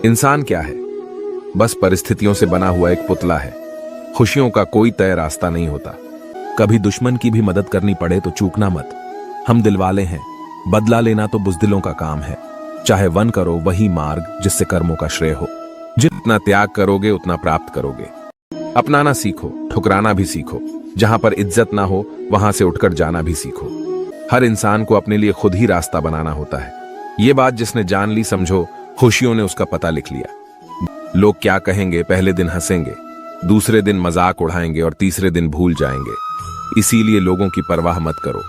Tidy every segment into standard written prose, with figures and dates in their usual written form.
इंसान क्या है? बस परिस्थितियों से बना हुआ एक पुतला है। खुशियों का कोई तय रास्ता नहीं होता। कभी दुश्मन की भी मदद करनी पड़े तो चूकना मत। हम दिलवाले हैं, बदला लेना तो बुज़दिलों का काम है। चाहे वन करो वही मार्ग जिससे कर्मों का श्रेय हो। जितना त्याग करोगे उतना प्राप्त करोगे। अपनाना सीखो, ठुकराना भी सीखो। जहां पर इज्जत ना हो वहां से उठकर जाना भी सीखो। हर इंसान को अपने लिए खुद ही रास्ता बनाना होता है। ये बात जिसने जान ली, समझो खुशियों ने उसका पता लिख लिया। लोग क्या कहेंगे, पहले दिन हंसेंगे, दूसरे दिन मजाक उड़ाएंगे और तीसरे दिन भूल जाएंगे। इसीलिए लोगों की परवाह मत करो।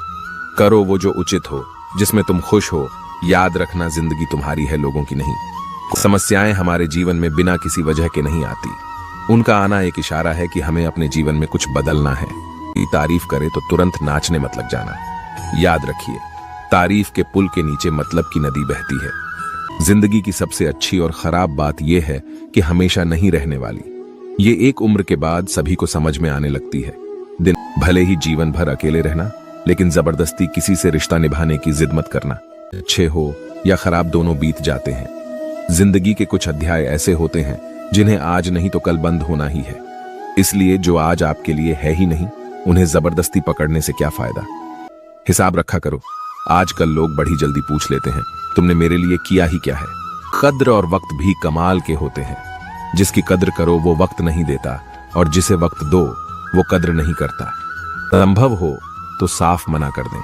करो वो जो उचित हो, जिसमें तुम खुश हो। याद रखना, जिंदगी तुम्हारी है, लोगों की नहीं। समस्याएं हमारे जीवन में बिना किसी वजह के नहीं आती। उनका आना एक इशारा है कि हमें अपने जीवन में कुछ बदलना है। तारीफ करे तो तुरंत नाचने मत लग जाना। याद रखिए, तारीफ के पुल के नीचे मतलब की नदी बहती है। जिंदगी की सबसे अच्छी और खराब बात यह है कि हमेशा नहीं रहने वाली। ये एक उम्र के बाद सभी को समझ में आने लगती है। दिन भले ही जीवन भर अकेले रहना, लेकिन जबरदस्ती किसी से रिश्ता निभाने की जिद मत करना। अच्छे हो या खराब, दोनों बीत जाते हैं। जिंदगी के कुछ अध्याय ऐसे होते हैं जिन्हें आज नहीं तो कल बंद होना ही है। इसलिए जो आज आपके लिए है ही नहीं, उन्हें जबरदस्ती पकड़ने से क्या फायदा। हिसाब रखा करो। आजकल लोग बड़ी जल्दी पूछ लेते हैं, तुमने मेरे लिए किया ही क्या है। कद्र और वक्त भी कमाल के होते हैं। जिसकी कद्र करो वो वक्त नहीं देता, और जिसे वक्त दो वो कद्र नहीं करता। संभव हो तो साफ मना कर दें।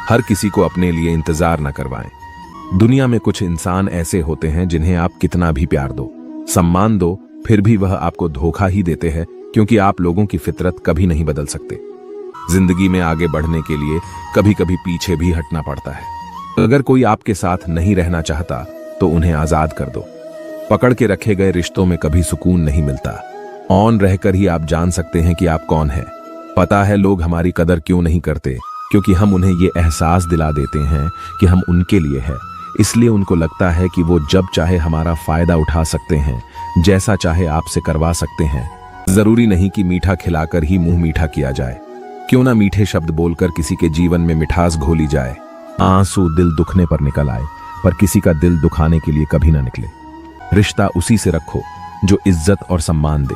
हर किसी को अपने लिए इंतजार न करवाएं। दुनिया में कुछ इंसान ऐसे होते हैं जिन्हें आप कितना भी प्यार दो, सम्मान दो, फिर भी वह आपको धोखा ही देते हैं, क्योंकि आप लोगों की फितरत कभी नहीं बदल सकते। जिंदगी में आगे बढ़ने के लिए कभी कभी पीछे भी हटना पड़ता है। अगर कोई आपके साथ नहीं रहना चाहता तो उन्हें आजाद कर दो। पकड़ के रखे गए रिश्तों में कभी सुकून नहीं मिलता। ऑन रहकर ही आप जान सकते हैं कि आप कौन हैं। पता है लोग हमारी कदर क्यों नहीं करते, क्योंकि हम उन्हें ये एहसास दिला देते हैं कि हम उनके लिए हैं। इसलिए उनको लगता है कि वो जब चाहे हमारा फायदा उठा सकते हैं, जैसा चाहे आपसे करवा सकते हैं। जरूरी नहीं कि मीठा खिलाकर ही मुंह मीठा किया जाए। क्यों ना मीठे शब्द बोलकर किसी के जीवन में मिठास घोली जाए। आंसू दिल दुखने पर निकल आए, पर किसी का दिल दुखाने के लिए कभी ना निकले। रिश्ता उसी से रखो जो इज्जत और सम्मान दे।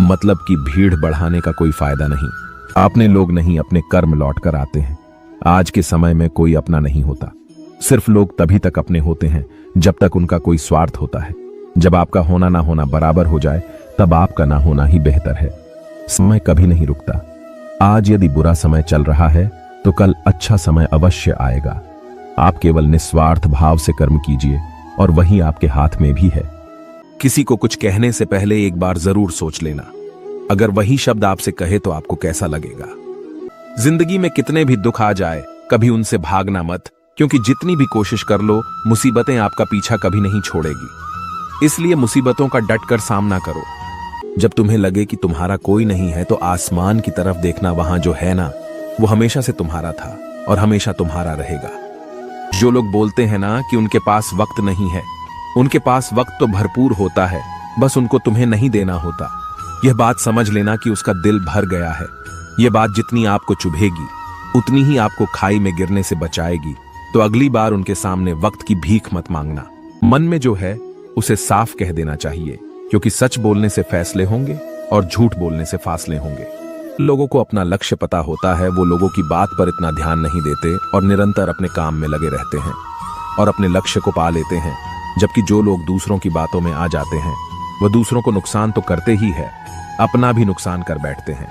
मतलब की भीड़ बढ़ाने का कोई फायदा नहीं। अपने लोग नहीं, अपने कर्म लौट कर आते हैं। आज के समय में कोई अपना नहीं होता। सिर्फ लोग तभी तक अपने होते हैं जब तक उनका कोई स्वार्थ होता है। जब आपका होना ना होना बराबर हो जाए, तब आपका ना होना ही बेहतर है। समय कभी नहीं रुकता। आज यदि बुरा समय चल रहा है तो कल अच्छा समय अवश्य आएगा। आप केवल निस्वार्थ भाव से कर्म कीजिए और वही आपके हाथ में भी है। किसी को कुछ कहने से पहले एक बार जरूर सोच लेना। अगर वही शब्द आपसे कहे तो आपको कैसा लगेगा। जिंदगी में कितने भी दुख आ जाए, कभी उनसे भागना मत, क्योंकि जितनी भी कोशिश कर लो, मुसीबतें आपका पीछा कभी नहीं छोड़ेगी। इसलिए मुसीबतों का डटकर सामना करो। जब तुम्हें लगे कि तुम्हारा कोई नहीं है तो आसमान की तरफ देखना। वहां जो है ना, वो हमेशा से तुम्हारा था और हमेशा तुम्हारा रहेगा। जो लोग बोलते हैं ना कि उनके पास वक्त नहीं है, उनके पास वक्त तो भरपूर होता है, बस उनको तुम्हें नहीं देना होता। यह बात समझ लेना कि उसका दिल भर गया है। यह बात जितनी आपको चुभेगी, उतनी ही आपको खाई में गिरने से बचाएगी। तो अगली बार उनके सामने वक्त की भीख मत मांगना। मन में जो है उसे साफ कह देना चाहिए, क्योंकि सच बोलने से फैसले होंगे और झूठ बोलने से फासले होंगे। लोगों को अपना लक्ष्य पता होता है, वो लोगों की बात पर इतना ध्यान नहीं देते और निरंतर अपने काम में लगे रहते हैं और अपने लक्ष्य को पा लेते हैं। जबकि जो लोग दूसरों की बातों में आ जाते हैं, वह दूसरों को नुकसान तो करते ही है, अपना भी नुकसान कर बैठते हैं।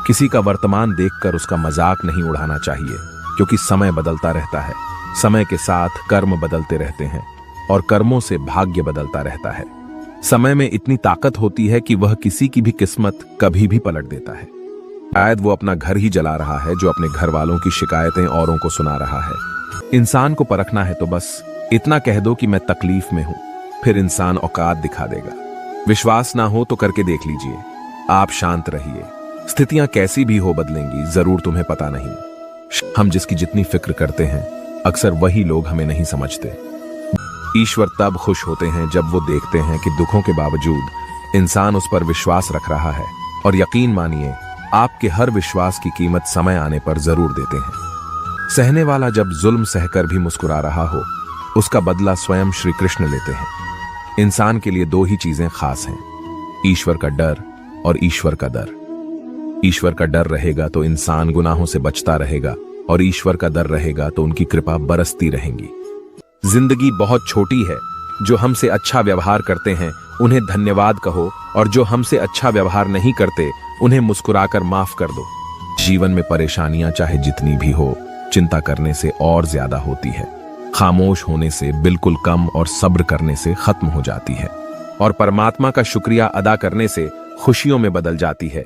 किसी का वर्तमान देखकर उसका मजाक नहीं उड़ाना चाहिए, क्योंकि समय बदलता रहता है। समय के साथ कर्म बदलते रहते हैं और कर्मों से भाग्य बदलता रहता है। समय में इतनी ताकत होती है कि वह किसी की भी किस्मत कभी भी पलट देता है। शायद वो अपना घर ही जला रहा है जो अपने घर वालों की शिकायतें औरों को सुना रहा है। इंसान को परखना है तो बस इतना कह दो कि मैं तकलीफ में हूं, फिर इंसान औकात दिखा देगा। विश्वास ना हो तो करके देख लीजिए। आप शांत रहिए। स्थितियां कैसी भी हो बदलेंगी, जरूर तुम्हें पता नहीं। हम जिसकी जितनी फिक्र करते हैं, अक्सर वही लोग हमें नहीं समझते। ईश्वर तब खुश होते हैं जब वो देखते हैं कि दुखों के बावजूद इंसान उस पर विश्वास रख रहा है। और यकीन मानिए, आपके हर विश्वास की कीमत समय आने पर जरूर देते हैं। सहने वाला जब जुल्म सहकर भी मुस्कुरा रहा हो, उसका बदला स्वयं श्री कृष्ण लेते हैं। इंसान के लिए दो ही चीजें खास हैं, ईश्वर का डर और ईश्वर का दर। ईश्वर का डर रहेगा तो इंसान गुनाहों से बचता रहेगा, और ईश्वर का दर रहेगा तो उनकी कृपा बरसती रहेंगी। जिंदगी बहुत छोटी है, जो हमसे अच्छा व्यवहार करते हैं उन्हें धन्यवाद कहो, और जो हमसे अच्छा व्यवहार नहीं करते उन्हें मुस्कुराकर माफ कर दो। जीवन में परेशानियां चाहे जितनी भी हो, चिंता करने से और ज्यादा होती है, खामोश होने से बिल्कुल कम और सब्र करने से खत्म हो जाती है, और परमात्मा का शुक्रिया अदा करने से खुशियों में बदल जाती है।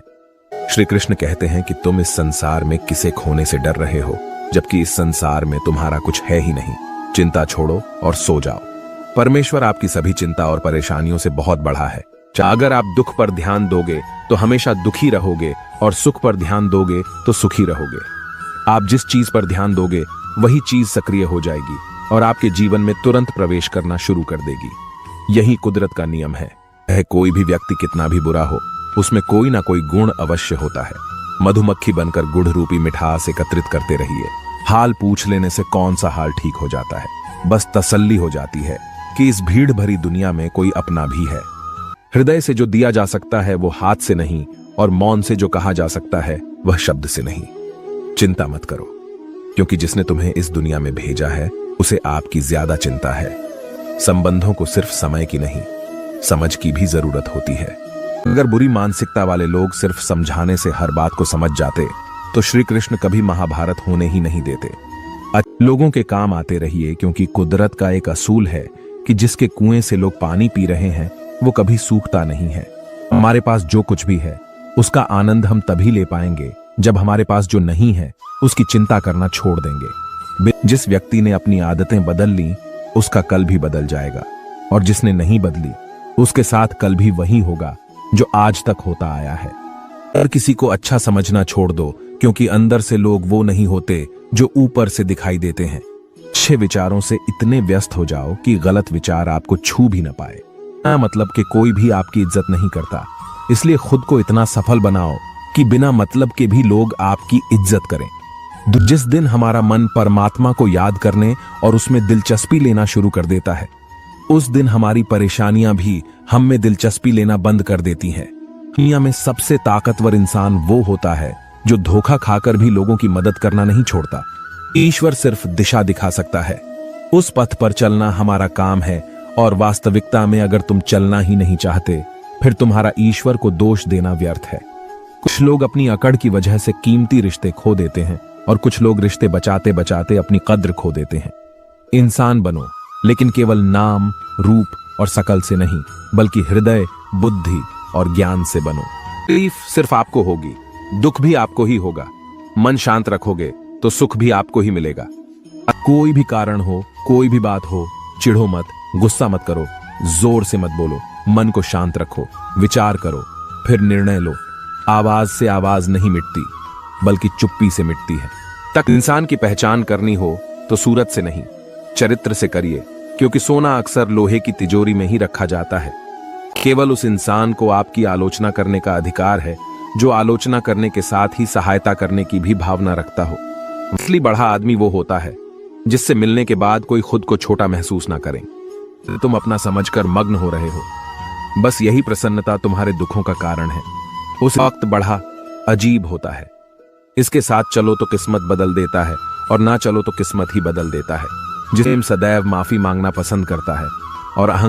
श्री कृष्ण कहते हैं कि तुम इस संसार में किसे खोने से डर रहे हो, जबकि इस संसार में तुम्हारा कुछ है ही नहीं। चिंता छोड़ो और सो जाओ। परमेश्वर आपकी सभी चिंता और परेशानियों से बहुत बड़ा है। अगर आप दुख पर ध्यान दोगे तो हमेशा दुखी रहोगे, और सुख पर ध्यान दोगे तो सुखी रहोगे। आप जिस चीज पर ध्यान दोगे वही चीज सक्रिय हो जाएगी और आपके जीवन में तुरंत प्रवेश करना शुरू कर देगी। यही कुदरत का नियम है। कोई भी व्यक्ति कितना भी बुरा हो, उसमें कोई ना कोई गुण अवश्य होता है। मधुमक्खी बनकर गुड़ रूपी मिठास एकत्रित करते रहिए। हाल पूछ लेने से कौन सा हाल ठीक हो जाता है, बस तसल्ली हो जाती है कि इस भीड़ भरी दुनिया में कोई अपना भी है। हृदय से जो दिया जा सकता है वो हाथ से नहीं, और मौन से जो कहा जा सकता है वह शब्द से नहीं। चिंता मत करो, क्योंकि जिसने तुम्हें इस दुनिया में भेजा है उसे आपकी ज्यादा चिंता है। संबंधों को सिर्फ समय की नहीं, समझ की भी जरूरत होती है। अगर बुरी मानसिकता वाले लोग सिर्फ समझाने से हर बात को समझ जाते तो श्री कृष्ण कभी महाभारत होने ही नहीं देते। लोगों के काम आते रहिए, क्योंकि कुदरत का एक असूल है कि जिसके कुएं से लोग पानी पी रहे हैं वो कभी सूखता नहीं है। हमारे पास जो कुछ भी है उसका आनंद हम तभी ले पाएंगे जब हमारे पास जो नहीं है उसकी चिंता करना छोड़ देंगे। जिस व्यक्ति ने अपनी आदतें बदल ली उसका कल भी बदल जाएगा, और जिसने नहीं बदली उसके साथ कल भी वही होगा जो आज तक होता आया है। अगर किसी को अच्छा समझना छोड़ दो, क्योंकि अंदर से लोग वो नहीं होते जो ऊपर से दिखाई देते हैं। अच्छे विचारों से इतने व्यस्त हो जाओ कि गलत विचार आपको छू भी न पाए। मतलब कि कोई भी आपकी इज्जत नहीं करता, इसलिए खुद को इतना सफल बनाओ कि बिना मतलब के भी लोग आपकी इज्जत करें। जिस दिन हमारा मन परमात्मा को याद करने और उसमें दिलचस्पी लेना शुरू कर देता है, उस दिन हमारी परेशानियां भी हम में दिलचस्पी लेना बंद कर देती हैं। दुनिया में सबसे ताकतवर इंसान वो होता है जो धोखा खाकर भी लोगों की मदद करना नहीं छोड़ता। ईश्वर सिर्फ दिशा दिखा सकता है, उस पथ पर चलना हमारा काम है। और वास्तविकता में अगर तुम चलना ही नहीं चाहते, फिर तुम्हारा ईश्वर को दोष देना व्यर्थ है। कुछ लोग अपनी अकड़ की वजह से कीमती रिश्ते खो देते हैं, और कुछ लोग रिश्ते बचाते बचाते अपनी कद्र खो देते हैं। इंसान बनो, लेकिन केवल नाम, रूप और शकल से नहीं, बल्कि हृदय, बुद्धि और ज्ञान से बनो। तकलीफ सिर्फ आपको होगी, दुख भी आपको ही होगा। मन शांत रखोगे तो सुख भी आपको ही मिलेगा। कोई भी कारण हो, कोई भी बात हो, चिढ़ो मत, गुस्सा मत करो, जोर से मत बोलो, मन को शांत रखो, विचार करो, फिर निर्णय लो। आवाज से आवाज नहीं मिटती, बल्कि चुप्पी से मिटती है। तक इंसान की पहचान करनी हो तो सूरत से नहीं, चरित्र से करिए, क्योंकि सोना अक्सर लोहे की तिजोरी में ही रखा जाता है। केवल उस इंसान को आपकी आलोचना करने का अधिकार है जो आलोचना करने के साथ ही सहायता करने की भी भावना रखता हो। असली बड़ा आदमी वो होता है जिससे मिलने के बाद कोई खुद को छोटा महसूस ना करे। तुम अपना समझकर मग्न हो रहे हो, बस यही प्रसन्नता तुम्हारे दुखों का कारण है। उस वक्त बड़ा अजीब होता है। इसके साथ चलो तो किस्मत बदल देता है, और ना चलो तो किस्मत ही बदल देता है। जिसे सदैव माफी मांगना पसंद करता है और अहंकार